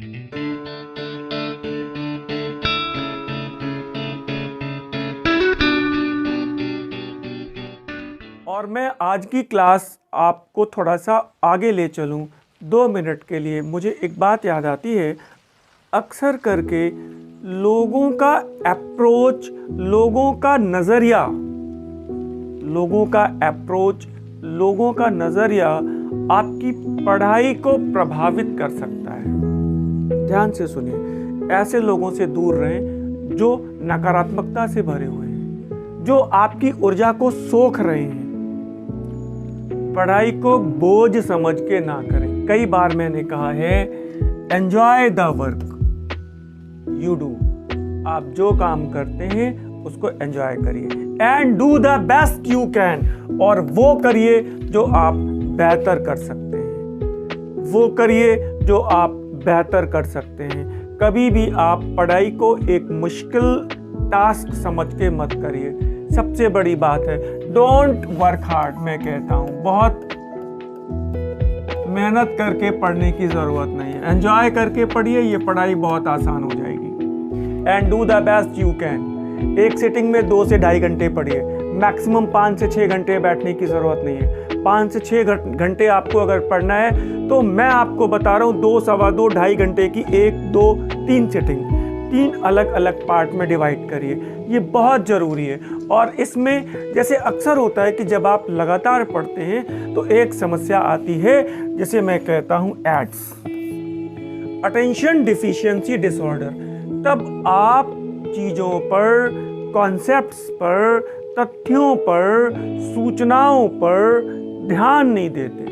और मैं आज की क्लास आपको थोड़ा सा आगे ले चलूं 2 मिनट के लिए। मुझे एक बात याद आती है, अक्सर करके लोगों का अप्रोच, लोगों का नज़रिया, लोगों का नज़रिया आपकी पढ़ाई को प्रभावित कर सकता है। ध्यान से सुनिए, ऐसे लोगों से दूर रहें जो नकारात्मकता से भरे हुए हैं, जो आपकी ऊर्जा को सोख रहे हैं। पढ़ाई को बोझ समझ के ना करें। कई बार मैंने कहा है, enjoy the work you do. आप जो काम करते हैं उसको एंजॉय करिए, and do the best you can. और वो करिए जो आप बेहतर कर सकते हैं, वो करिए जो आप बेहतर कर सकते हैं। कभी भी आप पढ़ाई को एक मुश्किल टास्क समझ के मत करिए। सबसे बड़ी बात है, डोंट वर्क हार्ड। मैं कहता हूं, बहुत मेहनत करके पढ़ने की जरूरत नहीं है, एंजॉय करके पढ़िए, ये पढ़ाई बहुत आसान हो जाएगी। And do the best you can. एक सिटिंग में 2 से ढाई घंटे पढ़िए, मैक्सिमम 5 से 6 घंटे बैठने की जरूरत नहीं है। 5 से 6 घंटे आपको अगर पढ़ना है तो मैं आपको बता रहा हूँ 2, सवा 2, ढाई घंटे की 1, 2, 3 सिटिंग, 3 अलग अलग पार्ट में डिवाइड करिए। ये बहुत ज़रूरी है। और इसमें जैसे अक्सर होता है कि जब आप लगातार पढ़ते हैं तो एक समस्या आती है, जिसे मैं कहता हूँ एड्स, अटेंशन डिफिशियंसी डिसऑर्डर। तब आप चीज़ों पर, कॉन्सेप्ट्स पर, तथ्यों पर, सूचनाओं पर ध्यान नहीं देते,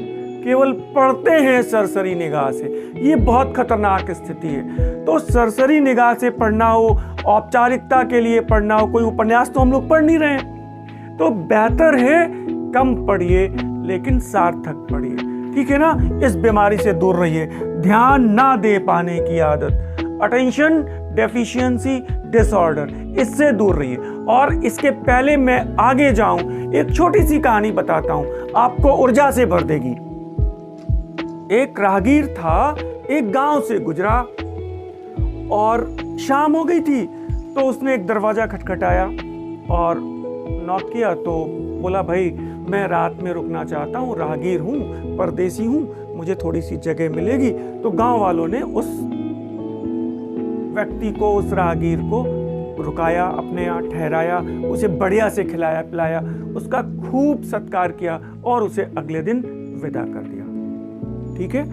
केवल पढ़ते हैं सरसरी निगाह से। ये बहुत खतरनाक स्थिति है। तो सरसरी निगाह से पढ़ना हो, औपचारिकता के लिए पढ़ना हो, कोई उपन्यास तो हम लोग पढ़ नहीं रहे हैं, तो बेहतर है कम पढ़िए लेकिन सार्थक पढ़िए। ठीक है ना? इस बीमारी से दूर रहिए, ध्यान ना दे पाने की आदत, अटेंशन डेफिशिएंसी डिसऑर्डर, इससे दूर रहिए। और इसके पहले मैं आगे जाऊं, एक छोटी सी कहानी बताता हूं, आपको ऊर्जा से भर देगी। एक राहगीर था, एक गांव से गुजरा और शाम हो गई थी, तो उसने एक दरवाजा खटखटाया और नॉक किया। तो बोला, भाई मैं रात में रुकना चाहता हूँ, राहगीर हूँ, परदेसी हूँ, मुझे थोड़ी सी जगह मिलेगी। तो गांव वालों ने उस व्यक्ति को, उस राहगीर को रुकाया, अपने यहाँ ठहराया, उसे बढ़िया से खिलाया पिलाया, उसका खूब सत्कार किया और उसे अगले दिन विदा कर दिया। ठीक है,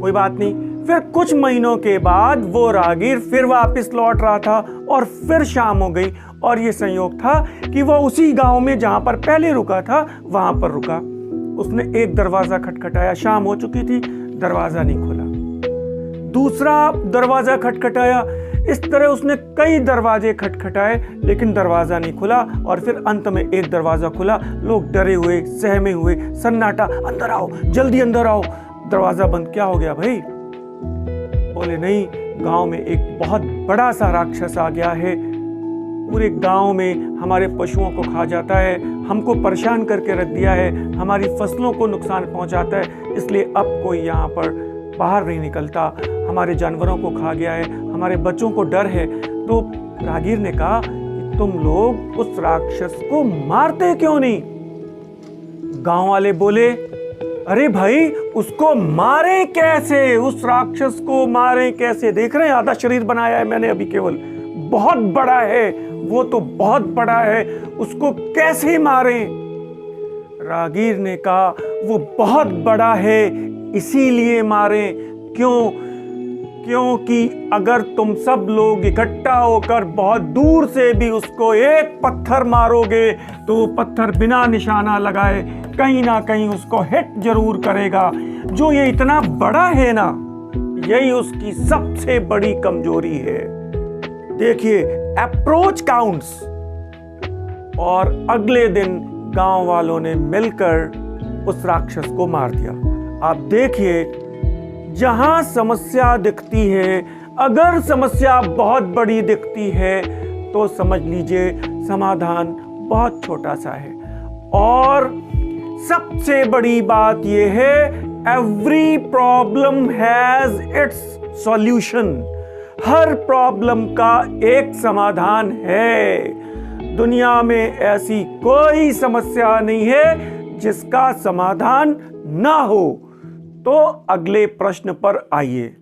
कोई बात नहीं। फिर कुछ महीनों के बाद वो राहगीर फिर वापस लौट रहा था और फिर शाम हो गई, और ये संयोग था कि वो उसी गांव में जहां पर पहले रुका था वहां पर रुका। उसने एक दरवाजा खटखटाया, शाम हो चुकी थी, दरवाजा नहीं खुला। दूसरा दरवाजा खटखटाया, इस तरह उसने कई दरवाजे खटखटाए लेकिन दरवाजा नहीं खुला। और फिर अंत में एक दरवाजा खुला। लोग डरे हुए, सहमे हुए, सन्नाटा, अंदर आओ, जल्दी अंदर आओ। दरवाजा बंद। क्या हो गया भाई? बोले, नहीं, गांव में एक बहुत बड़ा सा राक्षस आ गया है, पूरे गांव में हमारे पशुओं को खा जाता है, हमको परेशान करके रख दिया है, हमारी फसलों को नुकसान पहुंचाता है, इसलिए अब कोई यहाँ पर बाहर नहीं निकलता, हमारे जानवरों को खा गया है, हमारे बच्चों को डर है। तो राहगीर ने कहा कि तुम लोग उस राक्षस को मारते क्यों नहीं? गांव वाले बोले, अरे भाई, उसको मारे कैसे, उस राक्षस को मारे कैसे? देख रहे हैं, आधा शरीर बनाया है मैंने अभी केवल, बहुत बड़ा है वो, तो बहुत बड़ा है, उसको कैसे मारे? राहगीर ने कहा, वो बहुत बड़ा है इसीलिए मारे। क्यों? क्योंकि अगर तुम सब लोग इकट्ठा होकर बहुत दूर से भी उसको एक पत्थर मारोगे तो वो पत्थर बिना निशाना लगाए कहीं ना कहीं उसको हिट जरूर करेगा। जो ये इतना बड़ा है ना, यही उसकी सबसे बड़ी कमजोरी है। देखिए, अप्रोच काउंट्स। और अगले दिन गांव वालों ने मिलकर उस राक्षस को मार दिया। आप देखिए, जहां समस्या दिखती है, अगर समस्या बहुत बड़ी दिखती है तो समझ लीजिए समाधान बहुत छोटा सा है। और सबसे बड़ी बात यह है, every problem has its solution. Her problem का एक समाधान है। दुनिया में ऐसी कोई समस्या नहीं है जिसका समाधान ना हो। तो अगले प्रश्न पर आइए।